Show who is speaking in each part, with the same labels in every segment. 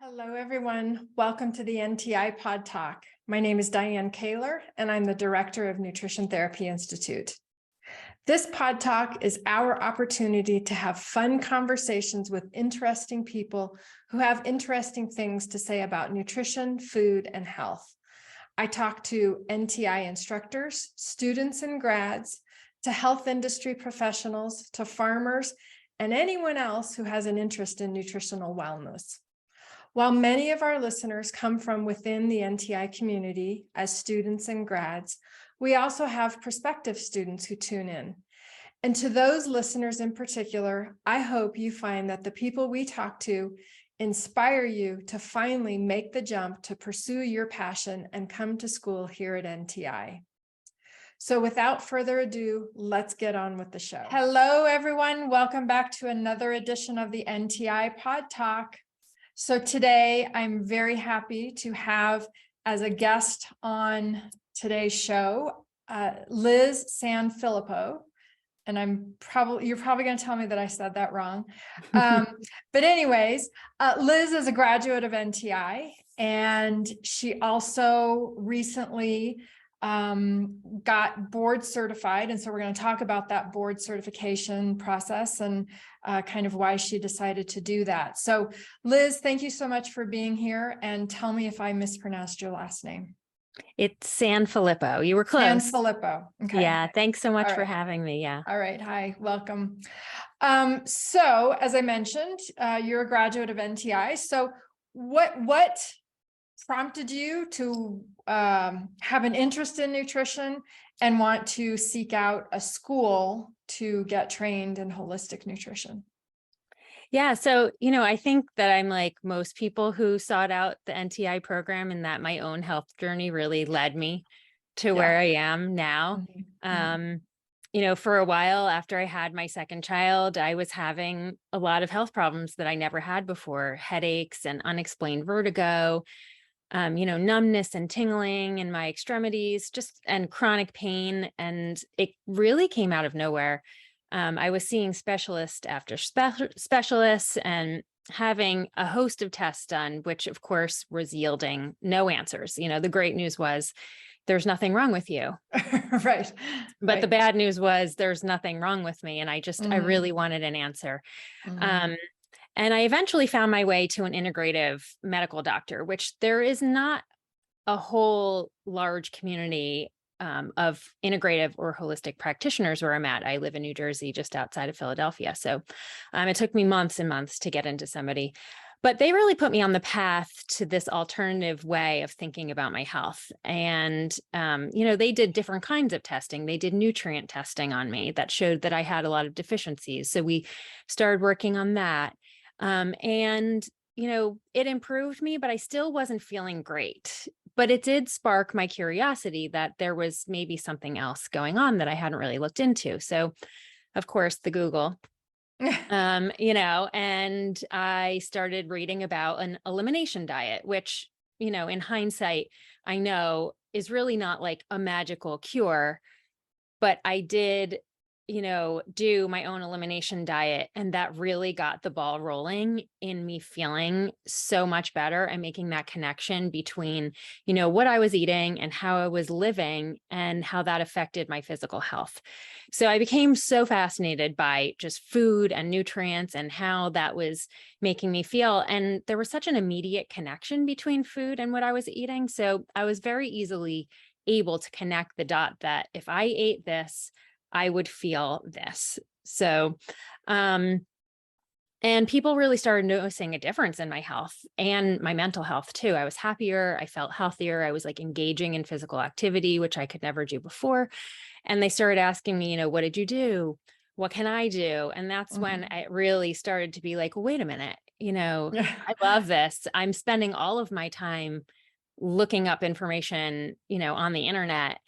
Speaker 1: Hello, everyone. Welcome to the NTI PodTalk. My name is Dianne Kaler, and I'm the Director of Nutrition Therapy Institute. This PodTalk is our opportunity to have fun conversations with interesting people who have interesting things to say about nutrition, food, and health. I talk to NTI instructors, students and grads, to health industry professionals, to farmers, and anyone else who has an interest in nutritional wellness. While many of our listeners come from within the NTI community as students and grads, we also have prospective students who tune in. And to those listeners in particular, I hope you find that the people we talk to inspire you to finally make the jump to pursue your passion and come to school here at NTI. So without further ado, let's get on with the show. Hello, everyone. Welcome back to another edition of the NTI PodTalk. So today I'm very happy to have as a guest on today's show, Liz Sanfilippo. And you're probably going to tell me that I said that wrong. But anyways, Liz is a graduate of NTI, and she also recently got board certified. And so we're going to talk about that board certification process and kind of why she decided to do that. So Liz, thank you so much for being here, and tell me if I mispronounced your last name.
Speaker 2: It's Sanfilippo. You were close.
Speaker 1: Sanfilippo. Okay.
Speaker 2: Yeah. Thanks so much for having me. Yeah.
Speaker 1: All right. Hi. Welcome. So as I mentioned, you're a graduate of NTI. So what prompted you to have an interest in nutrition and want to seek out a school to get trained in holistic nutrition?
Speaker 2: Yeah. So, I think that I'm like most people who sought out the NTI program, and that my own health journey really led me to where I am now. For a while after I had my second child, I was having a lot of health problems that I never had before: headaches and unexplained vertigo, numbness and tingling in my extremities, and chronic pain. And it really came out of nowhere. I was seeing specialist after specialists and having a host of tests done, which of course was yielding no answers. The great news was there's nothing wrong with you.
Speaker 1: Right.
Speaker 2: But the bad news was there's nothing wrong with me. And I really wanted an answer. And I eventually found my way to an integrative medical doctor, which there is not a whole large community of integrative or holistic practitioners where I'm at. I live in New Jersey, just outside of Philadelphia. So it took me months and months to get into somebody, but they really put me on the path to this alternative way of thinking about my health. And, they did different kinds of testing. They did nutrient testing on me that showed that I had a lot of deficiencies. So we started working on that. It improved me, but I still wasn't feeling great. But it did spark my curiosity that there was maybe something else going on that I hadn't really looked into. So, of course, the Google, and I started reading about an elimination diet, which, in hindsight, I know is really not like a magical cure, but I did do my own elimination diet. And that really got the ball rolling in me feeling so much better and making that connection between, what I was eating and how I was living and how that affected my physical health. So I became so fascinated by just food and nutrients and how that was making me feel. And there was such an immediate connection between food and what I was eating. So I was very easily able to connect the dot that if I ate this, I would feel this. So, and people really started noticing a difference in my health and my mental health too. I was happier. I felt healthier. I was like engaging in physical activity, which I could never do before. And they started asking me, what did you do? What can I do? And that's when it really started to be like, well, wait a minute, I love this. I'm spending all of my time looking up information, on the internet.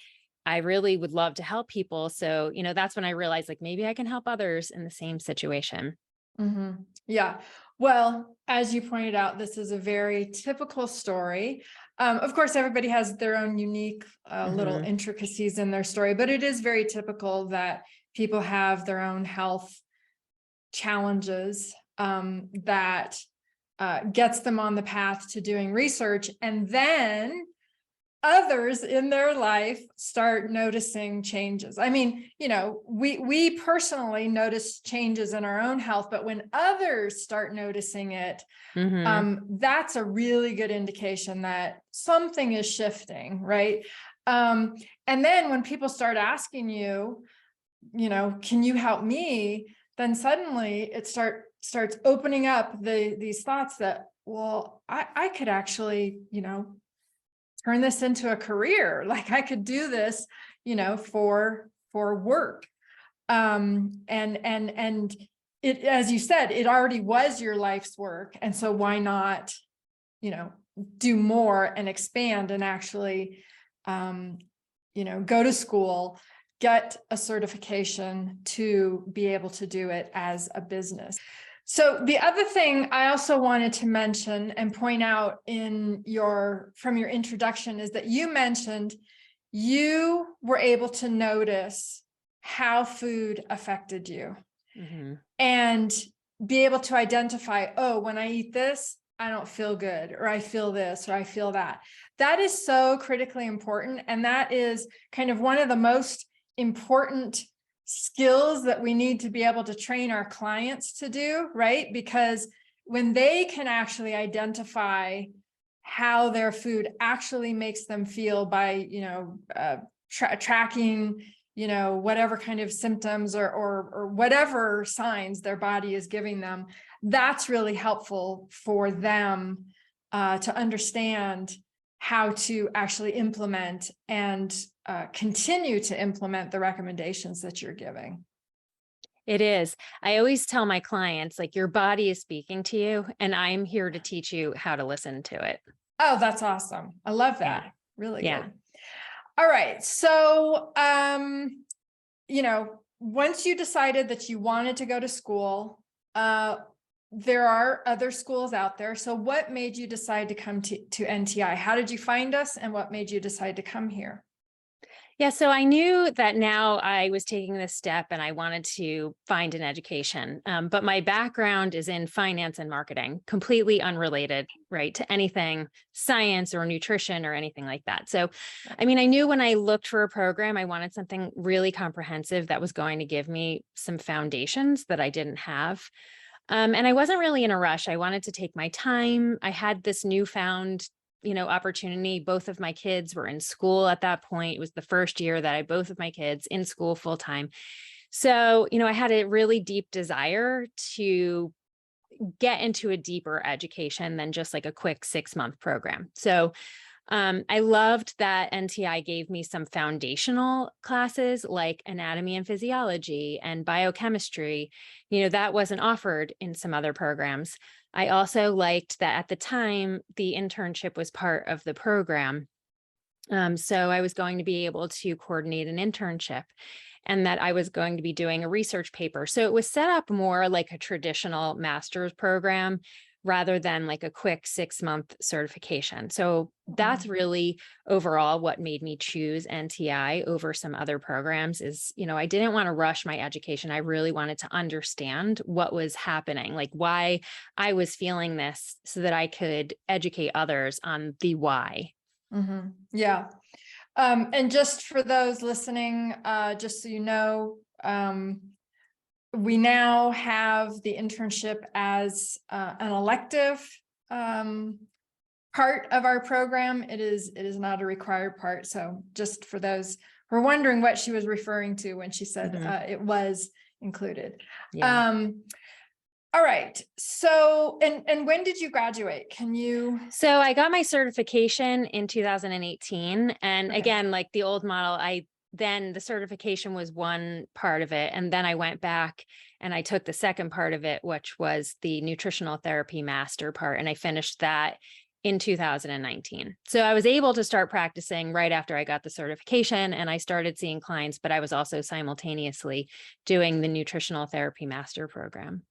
Speaker 2: I really would love to help people. So, that's when I realized like maybe I can help others in the same situation.
Speaker 1: Yeah. Well, as you pointed out, this is a very typical story. Of course, everybody has their own unique little intricacies in their story, but it is very typical that people have their own health challenges that gets them on the path to doing research, and then others in their life start noticing changes. I mean, we personally notice changes in our own health, but when others start noticing it, that's a really good indication that something is shifting, right? And then when people start asking you, can you help me? Then suddenly it starts opening up these thoughts that, well, I could actually, turn this into a career. Like I could do this, for work. And it, as you said, it already was your life's work. And so why not, do more and expand and actually, go to school, get a certification to be able to do it as a business. So the other thing I also wanted to mention and point out from your introduction is that you mentioned you were able to notice how food affected you and be able to identify, oh, when I eat this, I don't feel good, or I feel this, or I feel that. That is so critically important. And that is kind of one of the most important skills that we need to be able to train our clients to do, right? Because when they can actually identify how their food actually makes them feel by, tracking, whatever kind of symptoms or whatever signs their body is giving them, that's really helpful for them to understand how to actually implement and continue to implement the recommendations that you're giving.
Speaker 2: It is. I always tell my clients, like, your body is speaking to you, and I'm here to teach you how to listen to it.
Speaker 1: Oh, that's awesome. I love that.
Speaker 2: Yeah.
Speaker 1: Really
Speaker 2: Yeah.
Speaker 1: good. All right. So, once you decided that you wanted to go to school, there are other schools out there. So what made you decide to come to NTI? How did you find us, and what made you decide to come here?
Speaker 2: Yeah, so I knew that now I was taking this step and I wanted to find an education. But my background is in finance and marketing, completely unrelated, right, to anything science or nutrition or anything like that. So, I mean, I knew when I looked for a program, I wanted something really comprehensive that was going to give me some foundations that I didn't have. And I wasn't really in a rush. I wanted to take my time. I had this newfound opportunity. Both of my kids were in school at that point. It was the first year that I had both of my kids in school full time. So, I had a really deep desire to get into a deeper education than just like a quick 6-month program. So, I loved that NTI gave me some foundational classes like anatomy and physiology and biochemistry. That wasn't offered in some other programs. I also liked that at the time, the internship was part of the program. So I was going to be able to coordinate an internship, and that I was going to be doing a research paper. So it was set up more like a traditional master's program rather than like a quick 6-month certification. So that's really overall what made me choose NTI over some other programs is, I didn't want to rush my education. I really wanted to understand what was happening, like why I was feeling this so that I could educate others on the why.
Speaker 1: Yeah. And just for those listening, just so you know, we now have the internship as an elective part of our program. It is not a required part. So just for those who are wondering what she was referring to when she said it was included.
Speaker 2: Yeah.
Speaker 1: All right. So, and when did you graduate? Can you?
Speaker 2: So I got my certification in 2018. And again, like the old model, then the certification was one part of it. And then I went back and I took the second part of it, which was the nutritional therapy master part. And I finished that in 2019. So I was able to start practicing right after I got the certification, and I started seeing clients, but I was also simultaneously doing the nutritional therapy master program.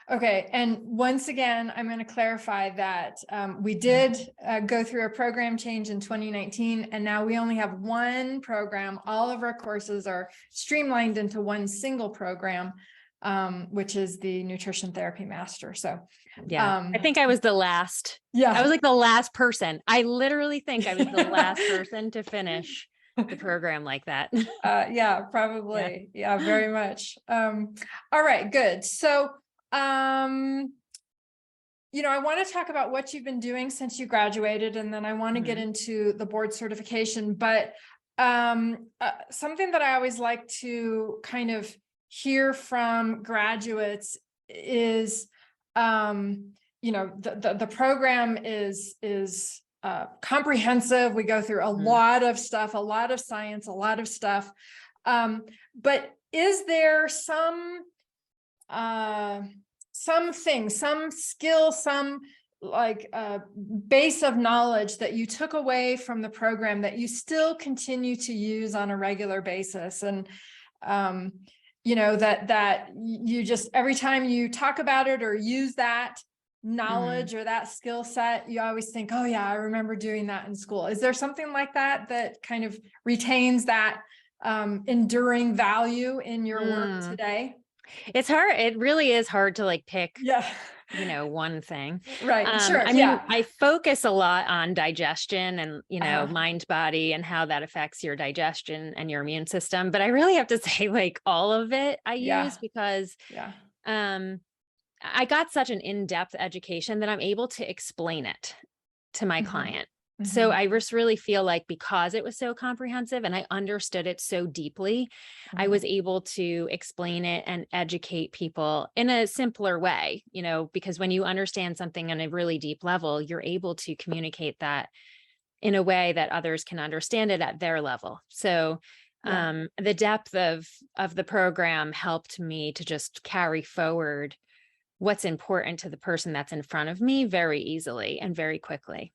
Speaker 1: Okay. And once again, I'm going to clarify that we did go through a program change in 2019, and now we only have one program. All of our courses are streamlined into one single program. which is the nutrition therapy master. So,
Speaker 2: yeah, I think I was the last.
Speaker 1: yeah,
Speaker 2: I was like the last person. I literally think I was the last person to finish the program like that.
Speaker 1: yeah, probably. Yeah, very much. All right, good. So, I want to talk about what you've been doing since you graduated, and then I want to get into the board certification. But something that I always like to kind of hear from graduates is, the program is comprehensive. We go through a lot of stuff, a lot of science, a lot of stuff. But is there some skill, some base of knowledge that you took away from the program that you still continue to use on a regular basis? And, that you just, every time you talk about it or use that knowledge or that skill set, you always think, oh yeah, I remember doing that in school. Is there something like that that kind of retains that enduring value in your work today?
Speaker 2: It's hard. It really is hard to like pick,
Speaker 1: Yeah,
Speaker 2: one thing.
Speaker 1: right. Sure.
Speaker 2: I mean, I focus a lot on digestion and, mind, body, and how that affects your digestion and your immune system. But I really have to say, like, all of it I use because, I got such an in-depth education that I'm able to explain it to my client. So I just really feel like because it was so comprehensive and I understood it so deeply, I was able to explain it and educate people in a simpler way, because when you understand something on a really deep level, you're able to communicate that in a way that others can understand it at their level. So the depth of the program helped me to just carry forward what's important to the person that's in front of me very easily and very quickly.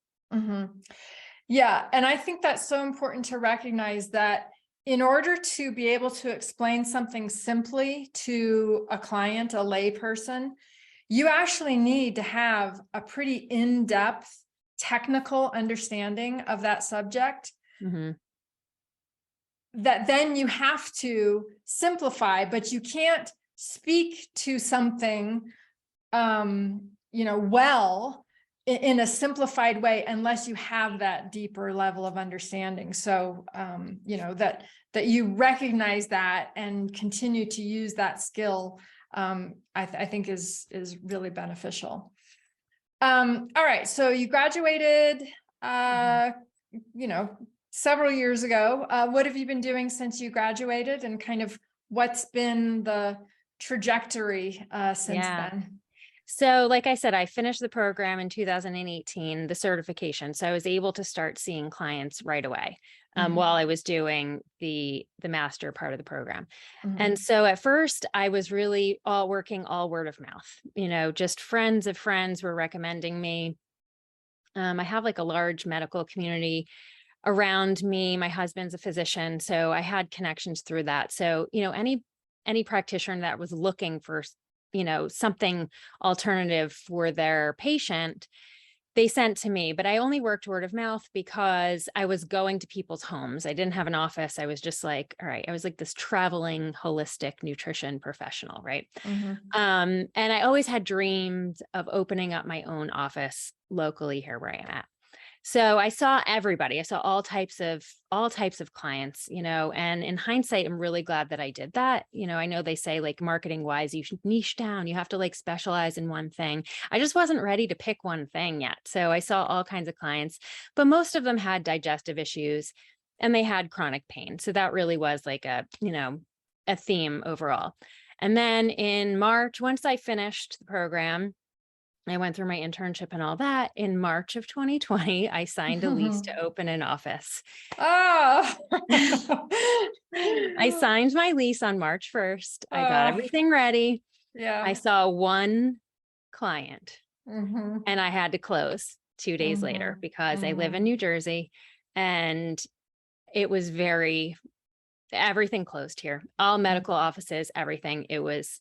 Speaker 1: Yeah. And I think that's so important to recognize that in order to be able to explain something simply to a client, a lay person, you actually need to have a pretty in-depth technical understanding of that subject that then you have to simplify, but you can't speak to something, well, in a simplified way, unless you have that deeper level of understanding. So, that you recognize that and continue to use that skill, I think is really beneficial. All right. So you graduated, several years ago. What have you been doing since you graduated, and kind of what's been the trajectory since then?
Speaker 2: So like I said, I finished the program in 2018, the certification. So I was able to start seeing clients right away while I was doing the master part of the program. And so at first I was really all word of mouth, just friends of friends were recommending me. I have like a large medical community around me. My husband's a physician, so I had connections through that. So, any practitioner that was looking for something alternative for their patient, they sent to me. But I only worked word of mouth because I was going to people's homes. I didn't have an office. I was just like, all right, I was like this traveling holistic nutrition professional, right? And I always had dreams of opening up my own office locally here where I am at. So I saw everybody. I saw all types of clients, and in hindsight, I'm really glad that I did that. I know they say like marketing wise, you should niche down. You have to like specialize in one thing. I just wasn't ready to pick one thing yet. So I saw all kinds of clients, but most of them had digestive issues and they had chronic pain. So that really was like a theme overall. And then in March, once I finished the program, I went through my internship and all that. In March of 2020, I signed a lease to open an office.
Speaker 1: Oh,
Speaker 2: I signed my lease on March 1st. I got everything ready.
Speaker 1: Yeah.
Speaker 2: I saw one client and I had to close 2 days later because I live in New Jersey and it was everything closed here, all medical offices, everything. It was,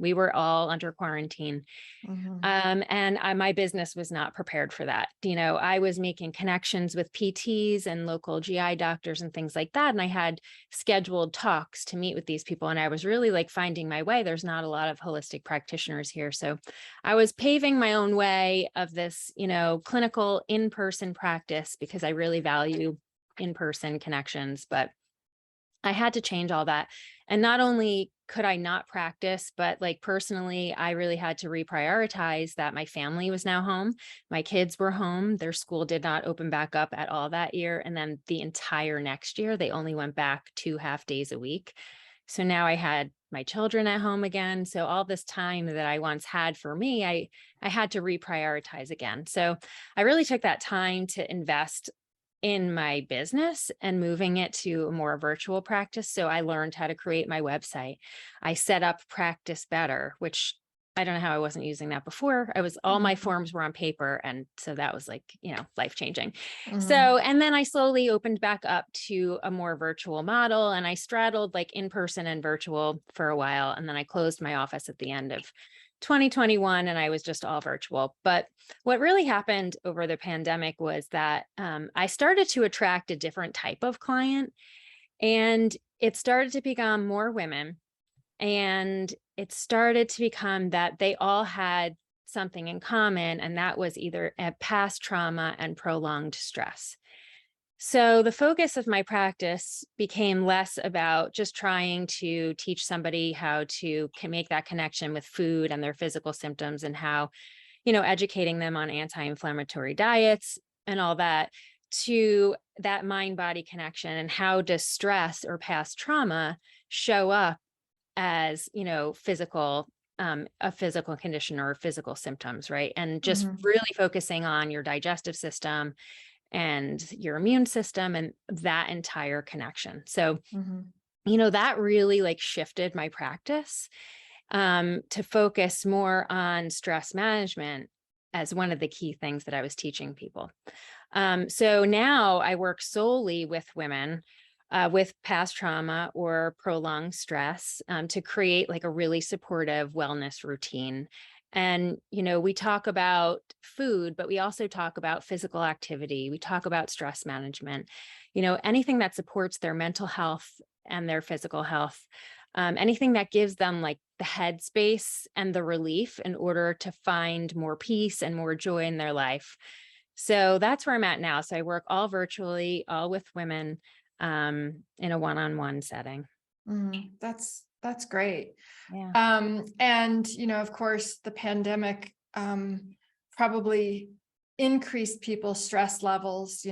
Speaker 2: We were all under quarantine.
Speaker 1: Mhm.
Speaker 2: My business was not prepared for that. I was making connections with PTs and local GI doctors and things like that. And I had scheduled talks to meet with these people. And I was really like finding my way. There's not a lot of holistic practitioners here. So I was paving my own way of this, clinical in-person practice because I really value in-person connections, but I had to change all that. And not only could I not practice, but like personally, I really had to reprioritize that my family was now home. My kids were home. Their school did not open back up at all that year. And then the entire next year, they only went back 2 half days a week. So now I had my children at home again. So all this time that I once had for me, I had to reprioritize again. So I really took that time to invest in my business and moving it to a more virtual practice. So I learned how to create my website. I set up Practice Better, which I don't know how I wasn't using that before. All my forms were on paper. And so that was like, life changing. So, and then I slowly opened back up to a more virtual model, and I straddled like in person and virtual for a while. And then I closed my office at the end of 2021 and I was just all virtual. But what really happened over the pandemic was that I started to attract a different type of client, and it started to become more women. And it started to become that they all had something in common, and that was either a past trauma and prolonged stress. So the focus of my practice became less about just trying to teach somebody how to make that connection with food and their physical symptoms, and how, educating them on anti-inflammatory diets and all that, to that mind-body connection and how does stress or past trauma show up as, a physical condition or physical symptoms, right? And just really focusing on your digestive system and your immune system and that entire connection. So, that really like shifted my practice to focus more on stress management as one of the key things that I was teaching people. So now I work solely with women with past trauma or prolonged stress to create like a really supportive wellness routine. And, we talk about food, but we also talk about physical activity. We talk about stress management, anything that supports their mental health and their physical health, anything that gives them like the headspace and the relief in order to find more peace and more joy in their life. So that's where I'm at now. So I work all virtually, all with women in a one-on-one setting.
Speaker 1: That's great.
Speaker 2: Yeah.
Speaker 1: And, of course, the pandemic probably increased people's stress levels,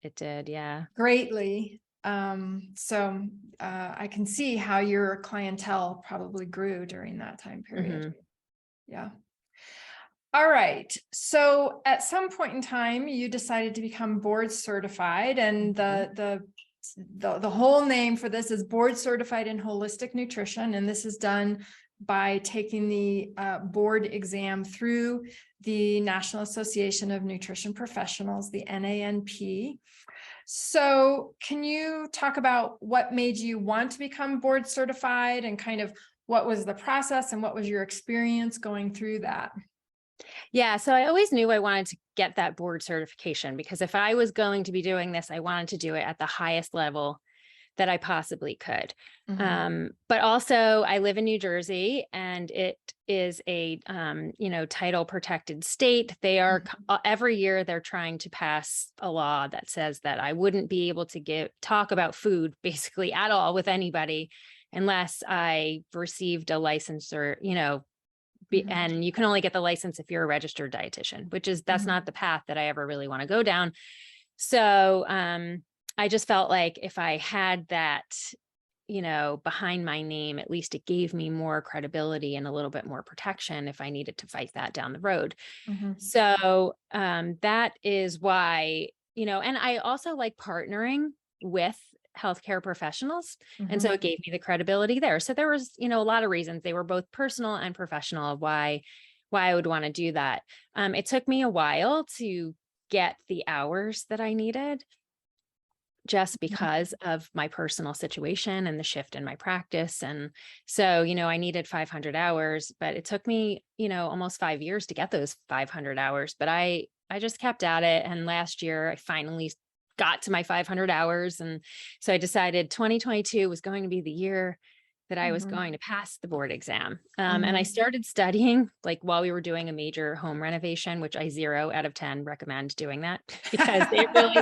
Speaker 2: It did. Yeah.
Speaker 1: greatly. So I can see how your clientele probably grew during that time period. Yeah. All right. So at some point in time, you decided to become board certified, and the whole name for this is Board Certified in Holistic Nutrition. And this is done by taking the board exam through the National Association of Nutrition Professionals, the NANP. So can you talk about what made you want to become board certified, and kind of what was the process and what was your experience going through that?
Speaker 2: Yeah. So I always knew I wanted to get that board certification, because if I was going to be doing this, I wanted to do it at the highest level that I possibly could. But also I live in New Jersey, and it is a, title protected state. They are every year they're trying to pass a law that says that I wouldn't be able to talk about food basically at all with anybody unless I received a license, or, and you can only get the license if you're a registered dietitian, that's not the path that I ever really want to go down. So, I just felt like if I had that, behind my name, at least it gave me more credibility and a little bit more protection if I needed to fight that down the road. So, that is why, and I also like partnering with healthcare professionals. And so it gave me the credibility there. So there was, a lot of reasons. They were both personal and professional of why I would want to do that. It took me a while to get the hours that I needed. just because of my personal situation and the shift in my practice. And so, I needed 500 hours, but it took me, almost 5 years to get those 500 hours, but I just kept at it. And last year I finally got to my 500 hours. And so I decided 2022 was going to be the year that I was going to pass the board exam. And I started studying like while we were doing a major home renovation, which I 0 out of 10 recommend doing that because it really,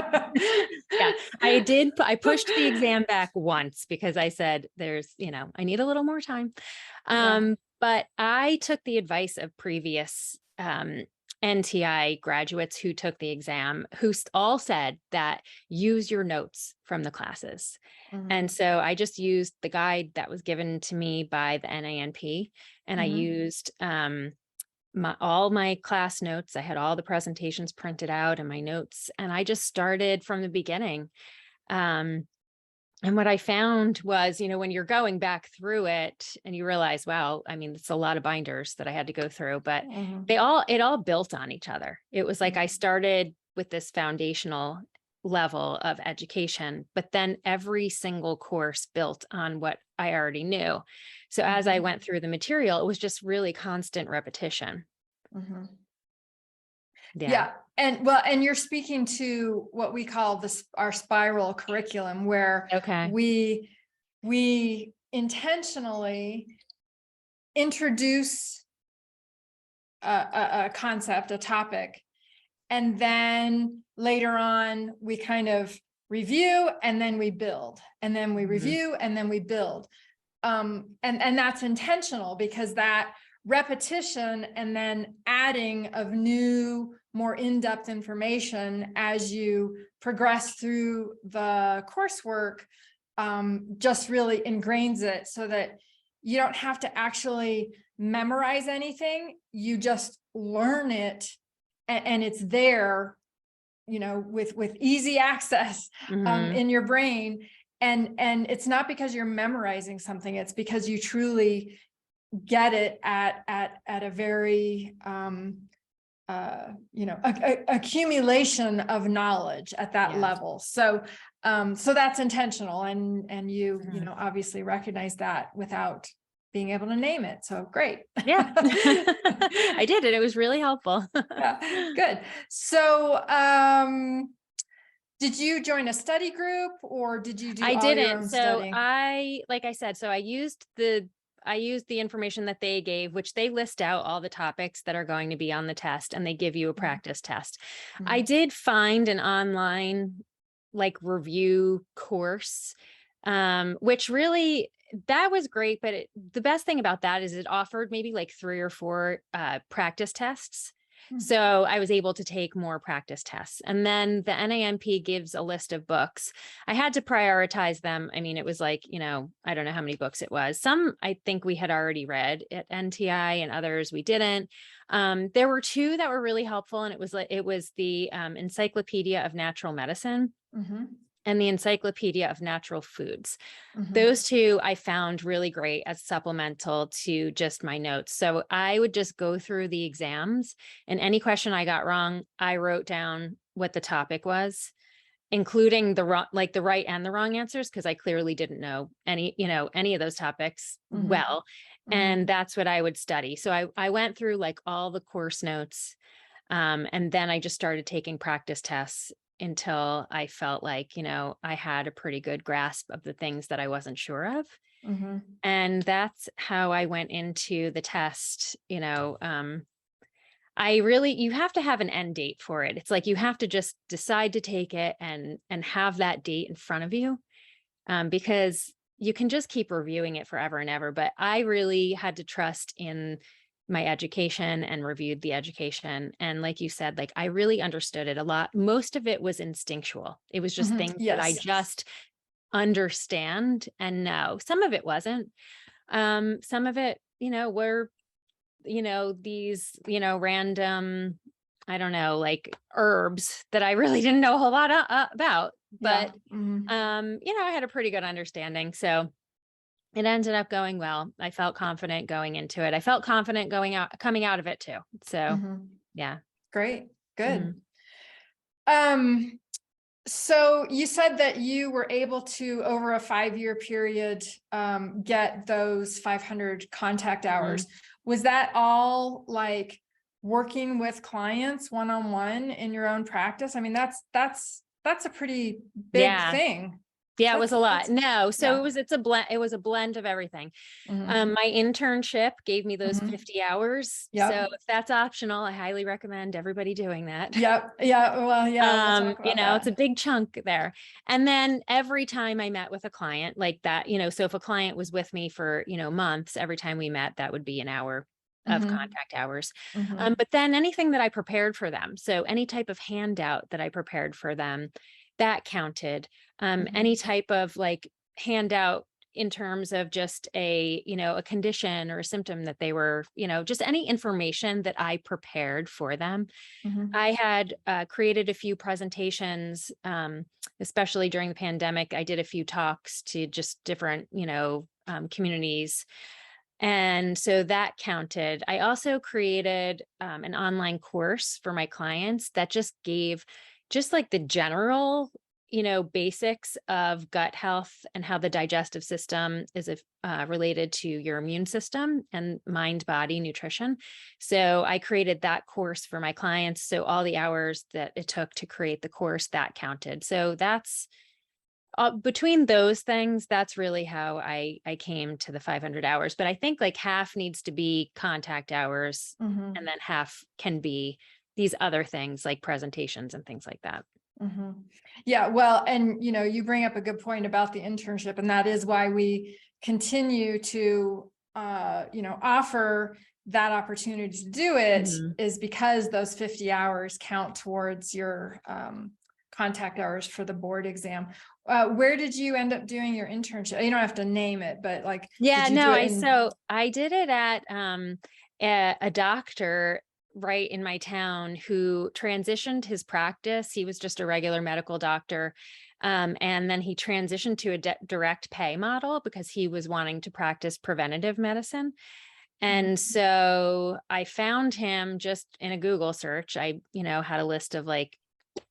Speaker 2: yeah, I pushed the exam back once because I said, I need a little more time. But I took the advice of previous, NTI graduates who took the exam, who all said that use your notes from the classes. And so I just used the guide that was given to me by the NANP, and I used all my class notes. I had all the presentations printed out and my notes, and I just started from the beginning. And what I found was, when you're going back through it and you realize, wow, I mean, it's a lot of binders that I had to go through, but it all built on each other. It was like I started with this foundational level of education, but then every single course built on what I already knew. So as I went through the material, it was just really constant repetition.
Speaker 1: Yeah. And you're speaking to what we call our spiral curriculum, where we intentionally introduce a concept, a topic, and then later on we kind of review, and then we build, and then we review, and then we build. And that's intentional, because that repetition and then adding of new, more in-depth information as you progress through the coursework just really ingrains it, so that you don't have to actually memorize anything. You just learn it, and it's there, with easy access in your brain. And it's not because you're memorizing something, it's because you truly get it at a very accumulation of knowledge at that level. So that's intentional, and you obviously recognize that without being able to name it. So great.
Speaker 2: Yeah. I did it. It was really helpful.
Speaker 1: Yeah, good. So did you join a study group, or did you do all your own studying?
Speaker 2: Like I said, I used the information that they gave, which they list out all the topics that are going to be on the test, and they give you a practice test. I did find an online review course, which really, that was great. But the best thing about that is it offered maybe 3 or 4 practice tests. So I was able to take more practice tests. And then the NAMP gives a list of books. I had to prioritize them. I mean, it was I don't know how many books it was. Some I think we had already read at NTI, and others we didn't. There were 2 that were really helpful. And it was the Encyclopedia of Natural Medicine and the Encyclopedia of Natural Foods. Those 2 I found really great as supplemental to just my notes. So I would just go through the exams, and any question I got wrong, I wrote down what the topic was, including the right and the wrong answers, because I clearly didn't know any of those topics well. And that's what I would study. So I went through all the course notes, and then I just started taking practice tests until I felt I had a pretty good grasp of the things that I wasn't sure of. And that's how I went into the test. You have to have an end date for it. It's you have to just decide to take it and have that date in front of you, because you can just keep reviewing it forever and ever. But I really had to trust in my education and reviewed the education. And like you said, I really understood it a lot. Most of it was instinctual. It was just things that I just understand and know. Some of it wasn't. Some of it, were, these, random, I don't know, herbs that I really didn't know a whole lot about. But, I had a pretty good understanding. So it ended up going well. I felt confident going into it. I felt confident coming out of it too. So yeah.
Speaker 1: Great. Good. So you said that you were able to, over a 5-year period, get those 500 contact hours. Was that all like working with clients one-on-one in your own practice? I mean, that's a pretty big
Speaker 2: Yeah.
Speaker 1: thing.
Speaker 2: Yeah, it was a lot.
Speaker 1: That's
Speaker 2: No, so
Speaker 1: yeah.
Speaker 2: it was a blend of everything.
Speaker 1: Mhm.
Speaker 2: My internship gave me those
Speaker 1: Mhm.
Speaker 2: 50 hours. So
Speaker 1: Yep.
Speaker 2: if that's optional, I highly recommend everybody doing that.
Speaker 1: Yep. Yeah. Well, yeah, we'll talk about
Speaker 2: It's a
Speaker 1: that.
Speaker 2: big chunk there. And then every time I met with a client like that, so if a client was with me for, months, every time we met, that would be an hour of
Speaker 1: Mhm.
Speaker 2: contact hours.
Speaker 1: Mhm.
Speaker 2: But then anything that I prepared for them, so any type of handout that I prepared for them, that counted. Any
Speaker 1: Mhm.
Speaker 2: type of like handout in terms of just a condition or a symptom that they were, just any information that I prepared for them.
Speaker 1: Mhm.
Speaker 2: I had created a few presentations, especially during the pandemic. I did a few talks to just different, communities. And so that counted. I also created an online course for my clients that just gave just like the general, basics of gut health and how the digestive system is related to your immune system and mind body nutrition. So I created that course for my clients. So all the hours that it took to create the course, that counted. So that's between those things, that's really how I came to the 500 hours. But I think like half needs to be contact hours, and
Speaker 1: Mhm.
Speaker 2: then half can be these other things like presentations and things like that.
Speaker 1: Mhm. Yeah, well, and you bring up a good point about the internship, and that is why we continue to offer that opportunity to do it,
Speaker 2: Mhm.
Speaker 1: is because those 50 hours count towards your contact hours for the board exam. Where did you end up doing your internship? You don't have to name it, but like,
Speaker 2: Yeah,
Speaker 1: did you do
Speaker 2: no,
Speaker 1: it in?
Speaker 2: I did it at a doctor right in my town who transitioned his practice. He was just a regular medical doctor. And then he transitioned to a direct pay model because he was wanting to practice preventative medicine. And
Speaker 1: Mhm.
Speaker 2: so I found him just in a Google search. I, had a list of like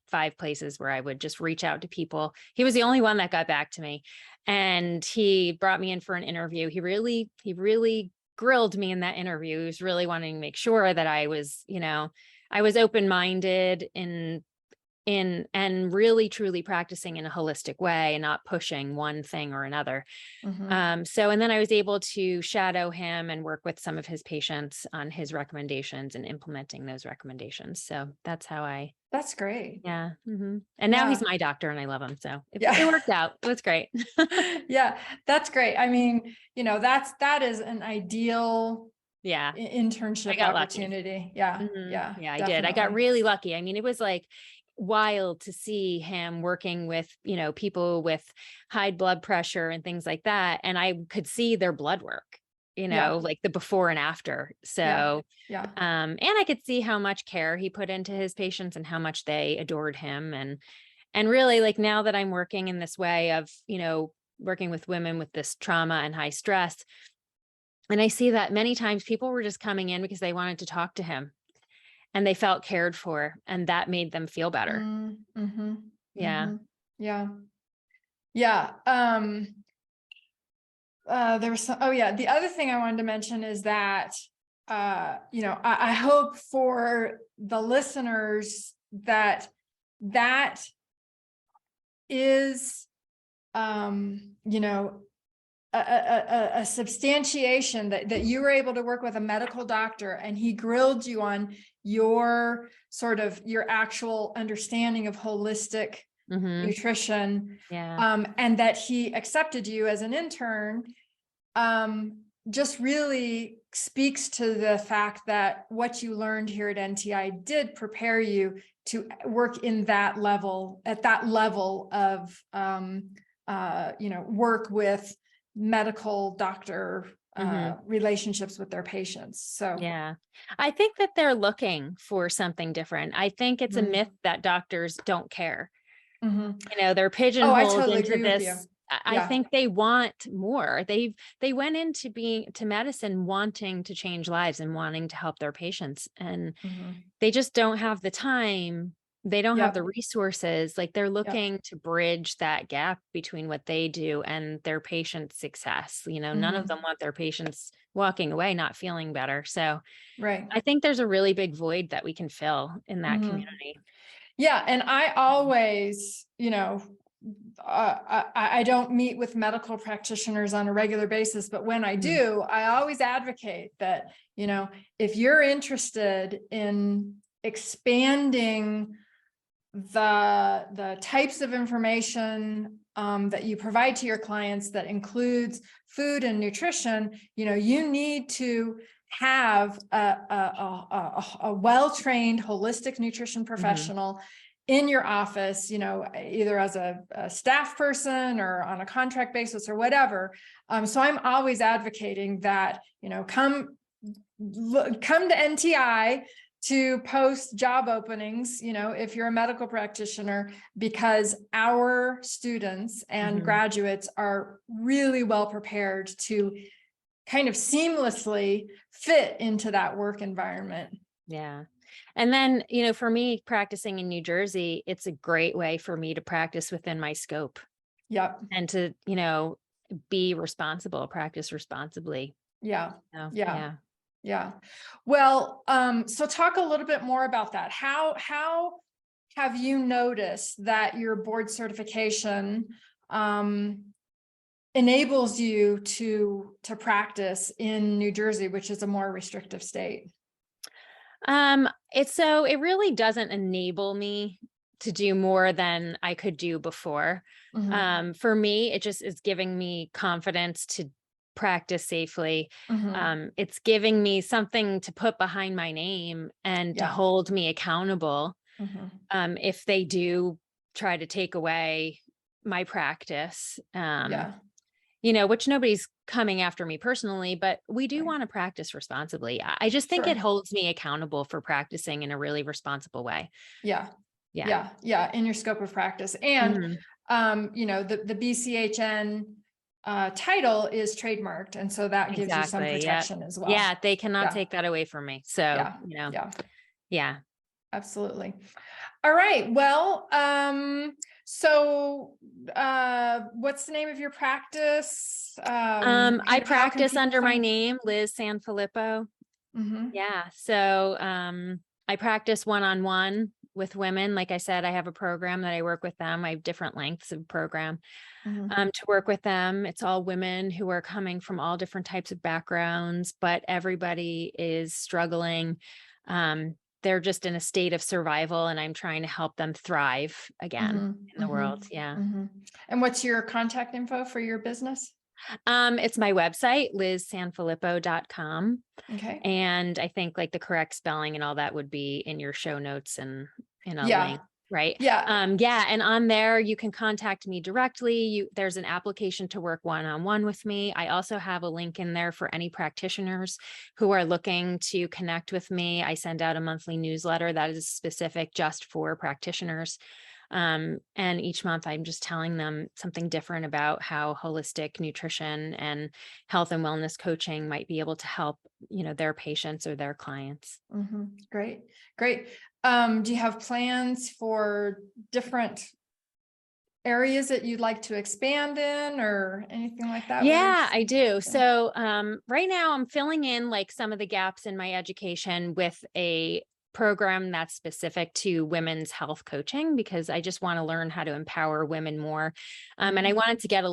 Speaker 2: 5 places where I would just reach out to people. He was the only one that got back to me, and he brought me in for an interview. He really grilled me in that interview. He was really wanting to make sure that I was open-minded in and really truly practicing in a holistic way and not pushing one thing or another.
Speaker 1: Mhm.
Speaker 2: And then I was able to shadow him and work with some of his patients on his recommendations and implementing those recommendations. So that's how I,
Speaker 1: That's great.
Speaker 2: yeah. And now he's
Speaker 1: Yeah.
Speaker 2: my doctor and I love him. So it
Speaker 1: Yeah.
Speaker 2: worked out. It was great.
Speaker 1: Yeah, that's great. I mean, that is an ideal
Speaker 2: Yeah. I
Speaker 1: internship
Speaker 2: got lucky.
Speaker 1: opportunity. Yeah, yeah,
Speaker 2: Yeah, I did. I got
Speaker 1: definitely.
Speaker 2: really lucky. I mean, it was like wild to see him working with, people with high blood pressure and things like that. And I could see their blood work,
Speaker 1: Yeah,
Speaker 2: like the before and after.
Speaker 1: yeah,
Speaker 2: So,
Speaker 1: yeah.
Speaker 2: and I could see how much care he put into his patients and how much they adored him. And really like now that I'm working in this way of, working with women with this trauma and high stress, and I see that many times people were just coming in because they wanted to talk to him and they felt cared for, and that made them feel better.
Speaker 1: Mm-hmm,
Speaker 2: Yeah.
Speaker 1: mm-hmm. Yeah, yeah. There was some, oh yeah, the other thing I wanted to mention is that, I hope for the listeners that that is, you know, a substantiation that you were able to work with a medical doctor and he grilled you on your actual understanding of holistic
Speaker 2: Hmm.
Speaker 1: nutrition,
Speaker 2: Yeah.
Speaker 1: and that he accepted you as an intern, just really speaks to the fact that what you learned here at NTI did prepare you to work in that level, at that level of, work with medical doctor
Speaker 2: Hmm.
Speaker 1: relationships with their patients. So,
Speaker 2: Yeah. I think that they're looking for something different. I think it's a myth
Speaker 1: mm,
Speaker 2: that doctors don't care.
Speaker 1: mhm.
Speaker 2: They're
Speaker 1: Oh, I
Speaker 2: pigeonholed
Speaker 1: totally
Speaker 2: into
Speaker 1: agree with you.
Speaker 2: this. I
Speaker 1: Yeah.
Speaker 2: think they want more. They went into being to medicine wanting to change lives and wanting to help their patients. And
Speaker 1: Mhm.
Speaker 2: they just don't have the time they don't have
Speaker 1: Yep.
Speaker 2: the resources. Like they're
Speaker 1: Yep.
Speaker 2: looking to bridge that gap between what they do and their patient success. None of
Speaker 1: Mhm.
Speaker 2: them want their patients walking away not feeling better. So
Speaker 1: Right.
Speaker 2: I think there's a really big void that we can fill in that
Speaker 1: Mhm.
Speaker 2: community.
Speaker 1: Yeah. And I always, I don't meet with medical practitioners on a regular basis, but when I
Speaker 2: Mhm.
Speaker 1: do, I always advocate that, if you're interested in expanding the types of information that you provide to your clients that includes food and nutrition, you need to have a well-trained holistic nutrition
Speaker 2: Mhm.
Speaker 1: professional in your office, either as a staff person or on a contract basis or whatever. So I'm always advocating that, come to NTI to post job openings, if you're a medical practitioner, because our students and
Speaker 2: Mhm.
Speaker 1: graduates are really well prepared to kind of seamlessly fit into that work environment.
Speaker 2: Yeah. And then, for me practicing in New Jersey, it's a great way for me to practice within my scope
Speaker 1: Yep.
Speaker 2: and to, be responsible, practice responsibly.
Speaker 1: Yeah.
Speaker 2: So,
Speaker 1: Yeah.
Speaker 2: yeah.
Speaker 1: Yeah. Well, so talk a little bit more about that. How have you noticed that your board certification enables you to practice in New Jersey, which is a more restrictive state?
Speaker 2: It really doesn't enable me to do more than I could do before.
Speaker 1: Mhm.
Speaker 2: For me, it just is giving me confidence to practice safely.
Speaker 1: Mhm.
Speaker 2: It's giving me something to put behind my name and to
Speaker 1: Yeah.
Speaker 2: hold me accountable.
Speaker 1: Mhm.
Speaker 2: If they do try to take away my practice.
Speaker 1: Yeah.
Speaker 2: Which nobody's coming after me personally, but we do
Speaker 1: Right.
Speaker 2: want to practice responsibly. I just think it
Speaker 1: Sure.
Speaker 2: holds me accountable for practicing in a really responsible way.
Speaker 1: Yeah.
Speaker 2: Yeah.
Speaker 1: Yeah. Yeah. In your scope of practice. And,
Speaker 2: Mhm.
Speaker 1: the BCHN title is trademarked. And so that gives you some
Speaker 2: Exactly. Yeah.
Speaker 1: protection as well.
Speaker 2: Yeah. They cannot
Speaker 1: Yeah.
Speaker 2: take that away from me. So,
Speaker 1: Yeah. Yeah.
Speaker 2: yeah.
Speaker 1: Absolutely. All right. Well, so what's the name of your practice?
Speaker 2: I
Speaker 1: Kind of how can
Speaker 2: practice
Speaker 1: people
Speaker 2: under my
Speaker 1: find?
Speaker 2: name, Liz Sanfilippo.
Speaker 1: Mhm.
Speaker 2: Yeah. So, I practice one-on-one with women. Like I said, I have a program that I work with them. I have different lengths of program.
Speaker 1: Mhm.
Speaker 2: To work with them. It's all women who are coming from all different types of backgrounds, but everybody is struggling. They're just in a state of survival, and I'm trying to help them thrive again
Speaker 1: Mhm.
Speaker 2: in the world.
Speaker 1: Mhm.
Speaker 2: Yeah.
Speaker 1: Mhm. And what's your contact info for your business?
Speaker 2: It's my website, lizsanfilippo.com.
Speaker 1: Okay.
Speaker 2: And I think like the correct spelling and all that would be in your show notes and in a
Speaker 1: Yeah.
Speaker 2: link. Right.
Speaker 1: Yeah.
Speaker 2: Yeah. And on there, you can contact me directly. There's an application to work one-on-one with me. I also have a link in there for any practitioners who are looking to connect with me. I send out a monthly newsletter that is specific just for practitioners. And each month I'm just telling them something different about how holistic nutrition and health and wellness coaching might be able to help, their patients or their clients.
Speaker 1: Mhm. Great. Great. Do you have plans for different areas that you'd like to expand in or anything like that with your?
Speaker 2: Yeah, I do.
Speaker 1: Yeah.
Speaker 2: So, right now I'm filling in like some of the gaps in my education with a program that's specific to women's health coaching because I just want to learn how to empower women more. And I
Speaker 1: Mhm.
Speaker 2: wanted to dive a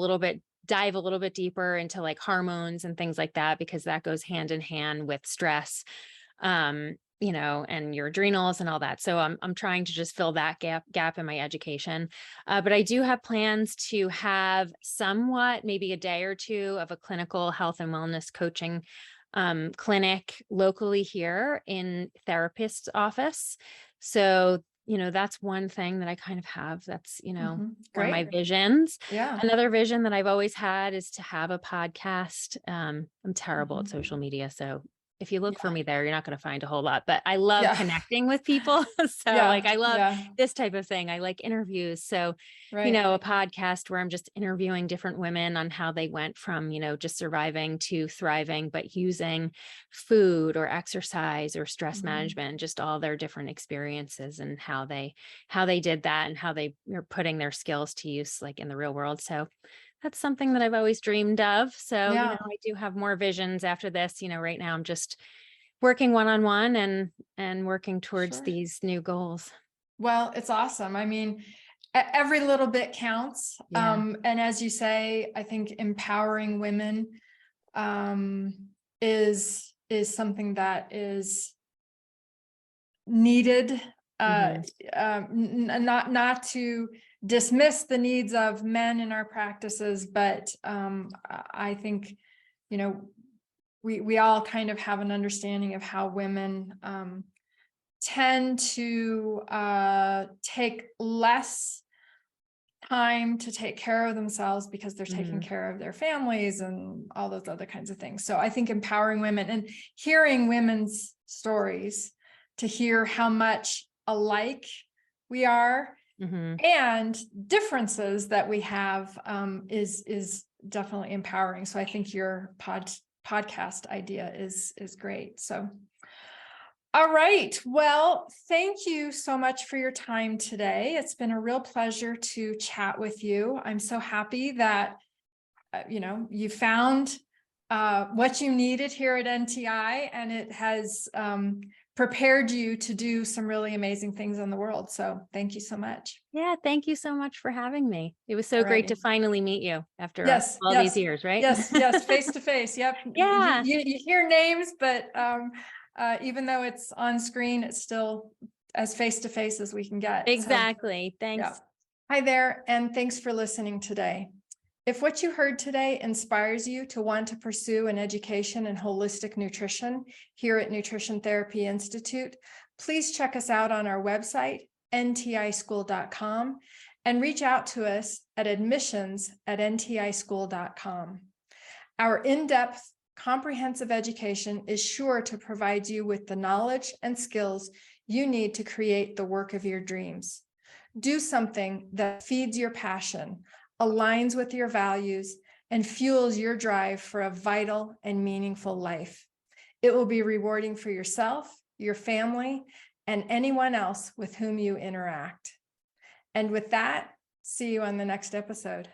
Speaker 2: little bit deeper into like hormones and things like that because that goes hand in hand with stress. And your adrenals and all that. So I'm trying to just fill that gap in my education. But I do have plans to have somewhat, maybe a day or two of a clinical health and wellness coaching clinic locally here in therapist's office. So, that's one thing that I kind of have. That's,
Speaker 1: Mhm.
Speaker 2: one of my
Speaker 1: Great.
Speaker 2: visions.
Speaker 1: Yeah.
Speaker 2: Another vision that I've always had is to have a podcast. I'm terrible at
Speaker 1: Mhm.
Speaker 2: social media. So if you look for me there, you're not going to find a whole lot, but I love
Speaker 1: Yeah.
Speaker 2: connecting with people. So
Speaker 1: Yeah.
Speaker 2: I love
Speaker 1: Yeah.
Speaker 2: this type of thing. I like interviews. So,
Speaker 1: Right.
Speaker 2: a podcast where I'm just interviewing different women on how they went from, just surviving to thriving, but using food or exercise or stress management, just all their different experiences and how they did that and how they are putting their skills to use like in the real world. So that's something that I've always dreamed of. So,
Speaker 1: Yeah.
Speaker 2: I do have more visions after this. Right now I'm just working one-on-one and working towards
Speaker 1: Sure.
Speaker 2: these new goals.
Speaker 1: Well, it's awesome. I mean, every little bit counts.
Speaker 2: Yeah.
Speaker 1: And as you say, I think empowering women is something that is needed. Not to dismiss the needs of men in our practices, but I think, we all kind of have an understanding of how women tend to take less time to take care of themselves because they're taking care of their families and all those other kinds of things. So I think empowering women and hearing women's stories to hear how much alike we are and differences that we have is definitely empowering. So I think your podcast idea is great. So all right. Well, thank you so much for your time today. It's been a real pleasure to chat with you. I'm so happy that, you found what you needed here at NTI, and it has prepared you to do some really amazing things in the world. So thank you so much.
Speaker 2: Yeah. Thank you so much for having me. It was so great to finally meet you after all these years, right?
Speaker 1: Yes. Face to face. Yep.
Speaker 2: Yeah.
Speaker 1: You hear names, but even though it's on screen, it's still as face to face as we can get.
Speaker 2: Exactly. Thanks.
Speaker 1: Yeah. Hi there, and thanks for listening today. If what you heard today inspires you to want to pursue an education in holistic nutrition here at Nutrition Therapy Institute, please check us out on our website, ntischool.com, and reach out to us at admissions@ntischool.com. Our in-depth, comprehensive education is sure to provide you with the knowledge and skills you need to create the work of your dreams. Do something that feeds your passion, aligns with your values, and fuels your drive for a vital and meaningful life. It will be rewarding for yourself, your family, and anyone else with whom you interact. And with that, see you on the next episode.